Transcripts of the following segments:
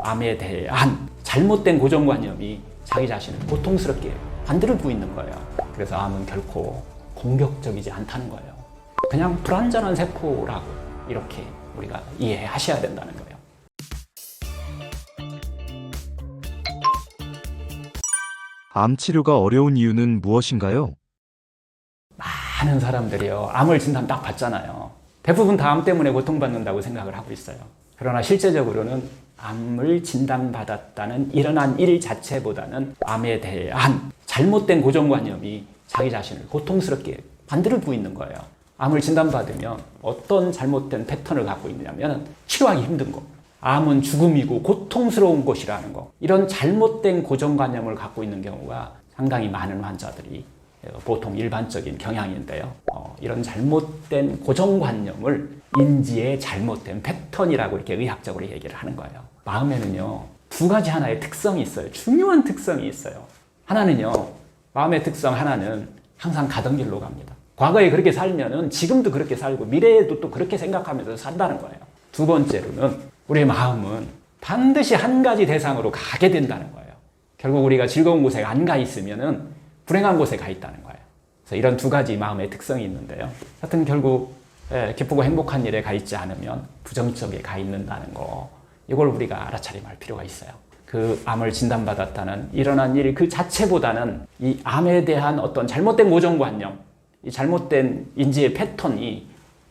암에 대한 잘못된 고정관념이 자기 자신을 고통스럽게 만들고 있는 거예요. 그래서 암은 결코 공격적이지 않다는 거예요. 그냥 불완전한 세포라고 이렇게 우리가 이해하셔야 된다는 거예요. 암 치료가 어려운 이유는 무엇인가요? 많은 사람들이요, 암을 진단 딱 받잖아요. 대부분 다 암 때문에 고통받는다고 생각을 하고 있어요. 그러나 실제적으로는 암을 진단받았다는 일어난 일 자체보다는 암에 대한 잘못된 고정관념이 자기 자신을 고통스럽게 만들고 있는 거예요. 암을 진단받으면 어떤 잘못된 패턴을 갖고 있냐면 치료하기 힘든 거, 암은 죽음이고 고통스러운 것이라는 거, 이런 잘못된 고정관념을 갖고 있는 경우가 상당히 많은 환자들이 보통 일반적인 경향인데요. 이런 잘못된 고정관념을 인지의 잘못된 패턴이라고 이렇게 의학적으로 얘기를 하는 거예요. 마음에는요, 두 가지 하나의 특성이 있어요. 중요한 특성이 있어요. 하나는요, 마음의 특성 하나는 항상 가던 길로 갑니다. 과거에 그렇게 살면은 지금도 그렇게 살고 미래에도 또 그렇게 생각하면서 산다는 거예요. 두 번째로는 우리의 마음은 반드시 한 가지 대상으로 가게 된다는 거예요. 결국 우리가 즐거운 곳에 안 가 있으면은 불행한 곳에 가 있다는 거예요. 그래서 이런 두 가지 마음의 특성이 있는데요. 하여튼 결국 기쁘고 행복한 일에 가 있지 않으면 부정적에 가 있는다는 거, 이걸 우리가 알아차림할 필요가 있어요. 그 암을 진단받았다는 일어난 일 그 자체보다는 이 암에 대한 어떤 잘못된 고정관념, 이 잘못된 인지의 패턴이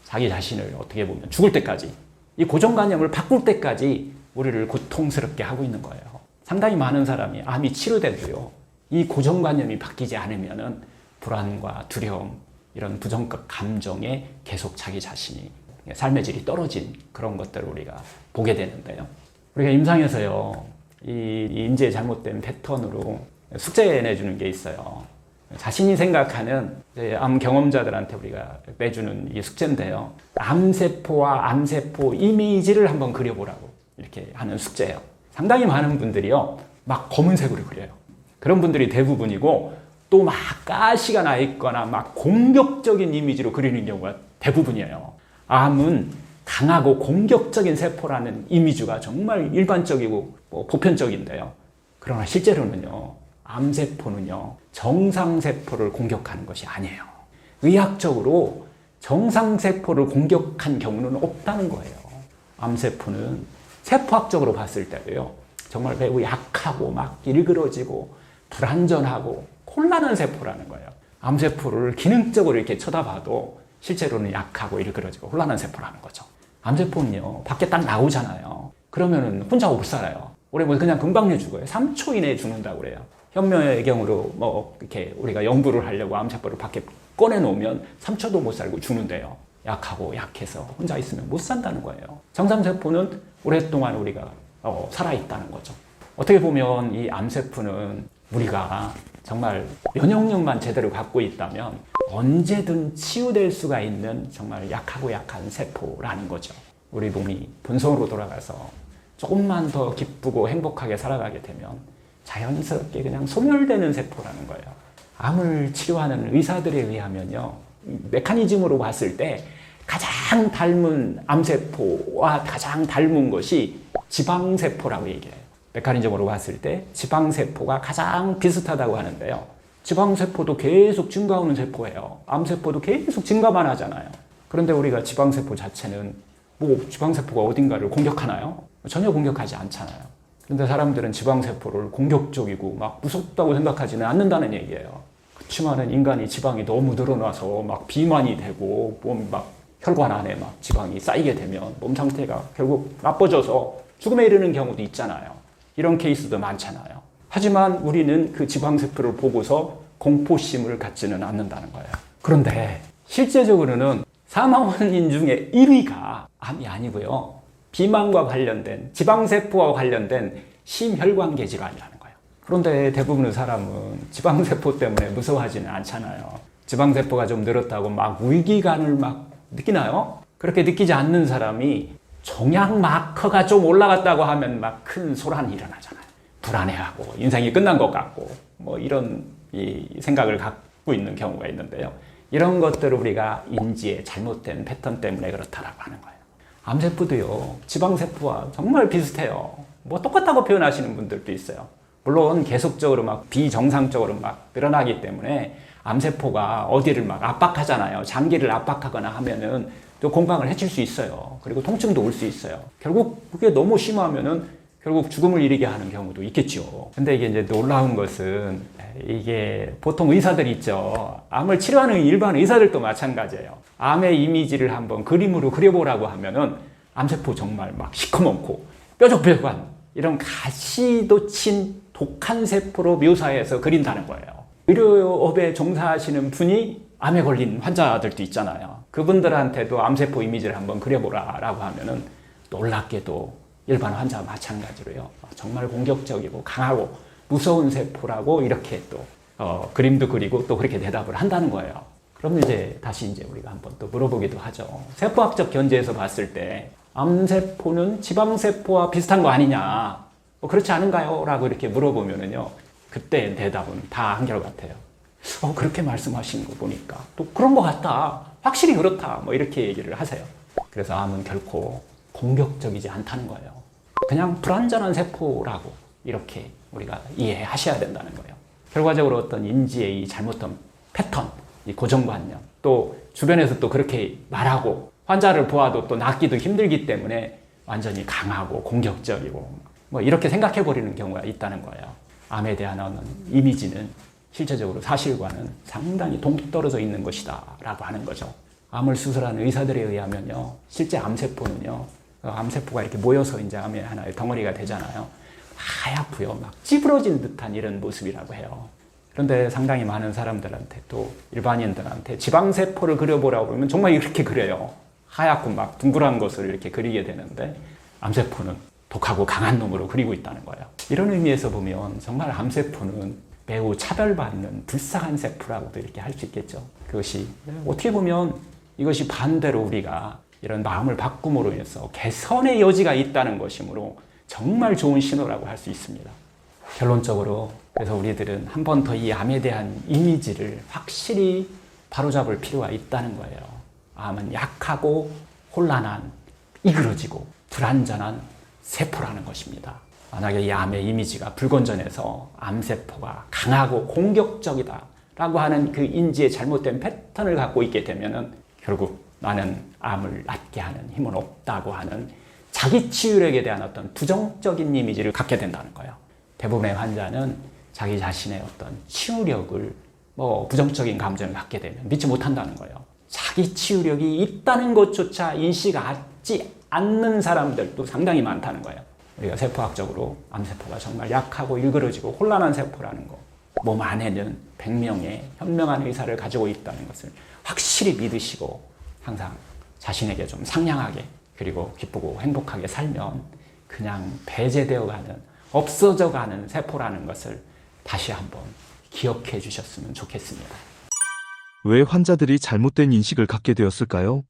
자기 자신을 어떻게 보면 죽을 때까지, 이 고정관념을 바꿀 때까지 우리를 고통스럽게 하고 있는 거예요. 상당히 많은 사람이 암이 치료돼도요, 이 고정관념이 바뀌지 않으면은 불안과 두려움, 이런 부정적 감정에 계속 자기 자신이 삶의 질이 떨어진 그런 것들을 우리가 보게 되는데요. 우리가 임상에서요, 이 인지의 잘못된 패턴으로 숙제 내주는 게 있어요. 자신이 생각하는 암 경험자들한테 우리가 내주는 이 숙제인데요. 암세포와 암세포 이미지를 한번 그려보라고 이렇게 하는 숙제예요. 상당히 많은 분들이요, 막 검은색으로 그려요. 그런 분들이 대부분이고, 또 막 가시가 나 있거나 막 공격적인 이미지로 그리는 경우가 대부분이에요. 암은 강하고 공격적인 세포라는 이미지가 정말 일반적이고 보편적인데요. 그러나 실제로는요, 암세포는요, 정상세포를 공격하는 것이 아니에요. 의학적으로 정상세포를 공격한 경우는 없다는 거예요. 암세포는 세포학적으로 봤을 때도요, 정말 매우 약하고 막 일그러지고 불안전하고 혼란한 세포라는 거예요. 암세포를 기능적으로 이렇게 쳐다봐도 실제로는 약하고 일그러지고 혼란한 세포라는 거죠. 암세포는요, 밖에 딱 나오잖아요. 그러면은 혼자 못 살아요. 우리 뭐 그냥 금방 죽어요. 3초 이내에 죽는다고 그래요. 현명경으로 뭐 이렇게 우리가 연구를 하려고 암세포를 밖에 꺼내놓으면 3초도 못 살고 죽는데요. 약하고 약해서 혼자 있으면 못 산다는 거예요. 정상세포는 오랫동안 우리가 살아있다는 거죠. 어떻게 보면 이 암세포는 우리가 정말 면역력만 제대로 갖고 있다면 언제든 치유될 수가 있는 정말 약하고 약한 세포라는 거죠. 우리 몸이 본성으로 돌아가서 조금만 더 기쁘고 행복하게 살아가게 되면 자연스럽게 그냥 소멸되는 세포라는 거예요. 암을 치료하는 의사들에 의하면요, 메커니즘으로 봤을 때 가장 닮은 암세포와 가장 닮은 것이 지방세포라고 얘기해요. 메커니즘으로 봤을 때 지방세포가 가장 비슷하다고 하는데요. 지방세포도 계속 증가하는 세포예요. 암세포도 계속 증가만 하잖아요. 그런데 우리가 지방세포 자체는 뭐 지방세포가 어딘가를 공격하나요? 전혀 공격하지 않잖아요. 그런데 사람들은 지방세포를 공격적이고 막 무섭다고 생각하지는 않는다는 얘기예요. 그렇지만은 인간이 지방이 너무 늘어나서 막 비만이 되고 몸 막 혈관 안에 막 지방이 쌓이게 되면 몸 상태가 결국 나빠져서 죽음에 이르는 경우도 있잖아요. 이런 케이스도 많잖아요. 하지만 우리는 그 지방세포를 보고서 공포심을 갖지는 않는다는 거예요. 그런데 실제적으로는 사망 원인 중에 1위가 암이 아니고요, 비만과 관련된 지방세포와 관련된 심혈관계 질환이라는 거예요. 그런데 대부분의 사람은 지방세포 때문에 무서워하지는 않잖아요. 지방세포가 좀 늘었다고 막 위기감을 막 느끼나요? 그렇게 느끼지 않는 사람이 종양 마커가 좀 올라갔다고 하면 막 큰 소란이 일어나잖아요. 불안해하고 인생이 끝난 것 같고 뭐 이런 이 생각을 갖고 있는 경우가 있는데요. 이런 것들을 우리가 인지의 잘못된 패턴 때문에 그렇다라고 하는 거예요. 암세포도요, 지방세포와 정말 비슷해요. 뭐 똑같다고 표현하시는 분들도 있어요. 물론 계속적으로 막 비정상적으로 막 늘어나기 때문에 암세포가 어디를 막 압박하잖아요. 장기를 압박하거나 하면은 또 공강을 해칠 수 있어요. 그리고 통증도 올 수 있어요. 결국 그게 너무 심하면은 결국 죽음을 이르게 하는 경우도 있겠죠. 근데 이게 이제 놀라운 것은 이게 보통 의사들 있죠. 암을 치료하는 일반 의사들도 마찬가지예요. 암의 이미지를 한번 그림으로 그려보라고 하면은 암세포 정말 막 시커멓고 뾰족뾰족한 이런 가시도 친 독한 세포로 묘사해서 그린다는 거예요. 의료업에 종사하시는 분이 암에 걸린 환자들도 있잖아요. 그분들한테도 암세포 이미지를 한번 그려보라라고 하면은 놀랍게도 일반 환자와 마찬가지로요. 정말 공격적이고 강하고 무서운 세포라고 이렇게 또 그림도 그리고 또 그렇게 대답을 한다는 거예요. 그럼 이제 다시 이제 우리가 한번 또 물어보기도 하죠. 세포학적 견지에서 봤을 때 암세포는 지방세포와 비슷한 거 아니냐? 뭐 그렇지 않은가요? 라고 이렇게 물어보면은요. 그때 대답은 다 한결같아요. 그렇게 말씀하시는 거 보니까 또 그런 거 같다. 확실히 그렇다. 뭐 이렇게 얘기를 하세요. 그래서 암은 결코 공격적이지 않다는 거예요. 그냥 불완전한 세포라고 이렇게 우리가 이해하셔야 된다는 거예요. 결과적으로 어떤 인지의 이 잘못된 패턴, 이 고정관념, 또 주변에서 또 그렇게 말하고 환자를 보아도 또 낫기도 힘들기 때문에 완전히 강하고 공격적이고 뭐 이렇게 생각해 버리는 경우가 있다는 거예요. 암에 대한 어느 이미지는 실제적으로 사실과는 상당히 동떨어져 있는 것이다 라고 하는 거죠. 암을 수술하는 의사들에 의하면요, 실제 암세포는요, 암세포가 이렇게 모여서 이제 암의 하나의 덩어리가 되잖아요. 하얗고요, 막 찌부러진 듯한 이런 모습이라고 해요. 그런데 상당히 많은 사람들한테 또 일반인들한테 지방세포를 그려보라고 그러면 정말 이렇게 그려요. 하얗고 막 둥그란 것을 이렇게 그리게 되는데 암세포는 독하고 강한 놈으로 그리고 있다는 거예요. 이런 의미에서 보면 정말 암세포는 매우 차별받는 불쌍한 세포라고도 이렇게 할 수 있겠죠. 그것이 어떻게 보면 이것이 반대로 우리가 이런 마음을 바꿈으로 해서 개선의 여지가 있다는 것이므로 정말 좋은 신호라고 할 수 있습니다. 결론적으로 그래서 우리들은 한 번 더 이 암에 대한 이미지를 확실히 바로잡을 필요가 있다는 거예요. 암은 약하고 혼란한, 이그러지고 불완전한 세포라는 것입니다. 만약에 이 암의 이미지가 불건전해서 암세포가 강하고 공격적이다 라고 하는 그 인지의 잘못된 패턴을 갖고 있게 되면은 결국 나는 암을 낫게 하는 힘은 없다고 하는 자기 치유력에 대한 어떤 부정적인 이미지를 갖게 된다는 거예요. 대부분의 환자는 자기 자신의 어떤 치유력을 부정적인 감정을 갖게 되면 믿지 못한다는 거예요. 자기 치유력이 있다는 것조차 인식하지 않는 사람들도 상당히 많다는 거예요. 우리가 세포학적으로 암세포가 정말 약하고 일그러지고 혼란한 세포라는 거, 몸 안에는 100명의 현명한 의사를 가지고 있다는 것을 확실히 믿으시고 항상 자신에게 좀 상냥하게 그리고 기쁘고 행복하게 살면 그냥 배제되어가는, 없어져가는 세포라는 것을 다시 한번 기억해 주셨으면 좋겠습니다. 왜 환자들이 잘못된 인식을 갖게 되었을까요?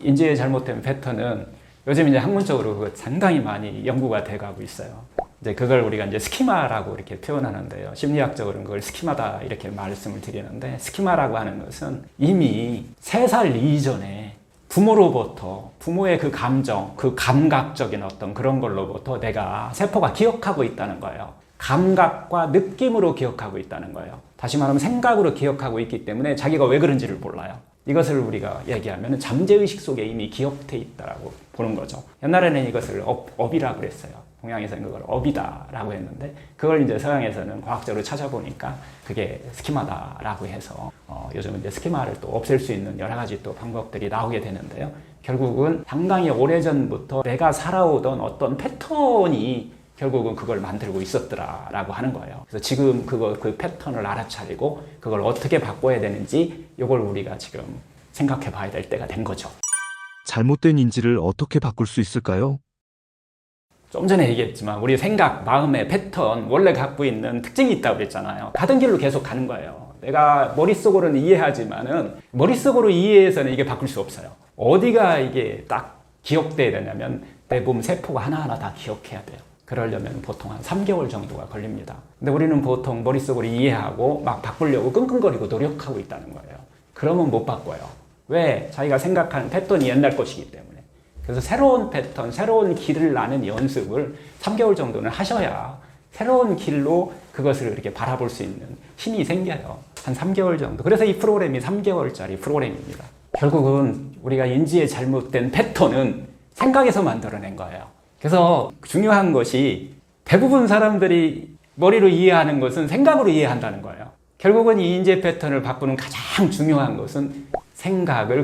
인지의 잘못된 패턴은 요즘 이제 학문적으로 상당히 많이 연구가 돼가고 있어요. 이제 그걸 우리가 이제 스키마라고 이렇게 표현하는데요. 심리학적으로는 그걸 스키마다 이렇게 말씀을 드리는데, 스키마라고 하는 것은 이미 3살 이전에 부모로부터, 부모의 그 감정, 그 감각적인 어떤 그런 걸로부터 내가 세포가 기억하고 있다는 거예요. 감각과 느낌으로 기억하고 있다는 거예요. 다시 말하면 생각으로 기억하고 있기 때문에 자기가 왜 그런지를 몰라요. 이것을 우리가 얘기하면 잠재의식 속에 이미 기억돼 있다라고 보는 거죠. 옛날에는 이것을 업이라고 그랬어요. 동양에서는 그걸 업이다라고 했는데, 그걸 이제 서양에서는 과학적으로 찾아보니까 그게 스키마다라고 해서 요즘은 이제 스키마를 또 없앨 수 있는 여러 가지 또 방법들이 나오게 되는데요. 결국은 상당히 오래전부터 내가 살아오던 어떤 패턴이 결국은 그걸 만들고 있었더라라고 하는 거예요. 그래서 지금 그 패턴을 알아차리고 그걸 어떻게 바꿔야 되는지 이걸 우리가 지금 생각해 봐야 될 때가 된 거죠. 잘못된 인지를 어떻게 바꿀 수 있을까요? 좀 전에 얘기했지만 우리 생각, 마음의 패턴, 원래 갖고 있는 특징이 있다고 그랬잖아요. 가던 길로 계속 가는 거예요. 내가 머릿속으로는 이해하지만은 머릿속으로 이해해서는 이게 바꿀 수 없어요. 어디가 이게 딱 기억돼야 되냐면 내 몸 세포가 하나하나 다 기억해야 돼요. 그러려면 보통 한 3개월 정도가 걸립니다. 근데 우리는 보통 머릿속으로 이해하고 막 바꾸려고 끙끙거리고 노력하고 있다는 거예요. 그러면 못 바꿔요. 왜? 자기가 생각하는 패턴이 옛날 것이기 때문에. 그래서 새로운 패턴, 새로운 길을 나는 연습을 3개월 정도는 하셔야 새로운 길로 그것을 이렇게 바라볼 수 있는 힘이 생겨요. 한 3개월 정도. 그래서 이 프로그램이 3개월짜리 프로그램입니다. 결국은 우리가 인지의 잘못된 패턴은 생각에서 만들어낸 거예요. 그래서 중요한 것이 대부분 사람들이 머리로 이해하는 것은 생각으로 이해한다는 거예요. 결국은 이 인지의 패턴을 바꾸는 가장 중요한 것은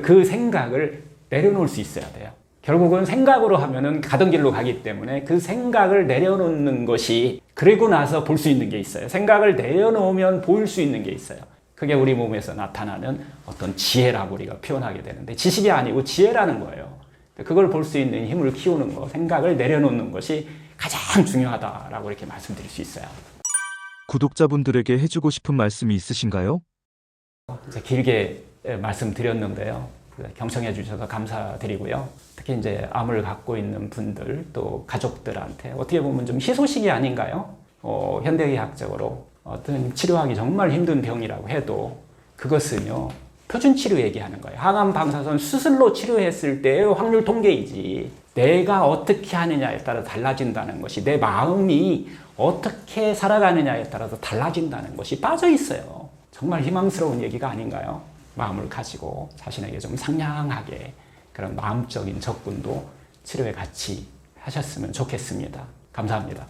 그 생각을 내려놓을 수 있어야 돼요. 결국은 생각으로 하면은 가던 길로 가기 때문에 그 생각을 내려놓는 것이 그리고 나서 볼 수 있는 게 있어요. 생각을 내려놓으면 보일 수 있는 게 있어요. 그게 우리 몸에서 나타나는 어떤 지혜라고 우리가 표현하게 되는데 지식이 아니고 지혜라는 거예요. 그걸 볼 수 있는 힘을 키우는 거, 생각을 내려놓는 것이 가장 중요하다라고 이렇게 말씀드릴 수 있어요. 구독자분들에게 해주고 싶은 말씀이 있으신가요? 이제 길게 말씀드렸는데요. 경청해 주셔서 감사드리고요. 특히 이제 암을 갖고 있는 분들 또 가족들한테 어떻게 보면 좀 희소식이 아닌가요? 현대의학적으로 어떤 치료하기 정말 힘든 병이라고 해도 그것은요 표준 치료 얘기하는 거예요. 항암 방사선 수술로 치료했을 때의 확률 통계이지 내가 어떻게 하느냐에 따라 달라진다는 것이 내 마음이 어떻게 살아가느냐에 따라서 달라진다는 것이 빠져 있어요. 정말 희망스러운 얘기가 아닌가요? 마음을 가지고 자신에게 좀 상냥하게 그런 마음적인 접근도 치료에 같이 하셨으면 좋겠습니다. 감사합니다.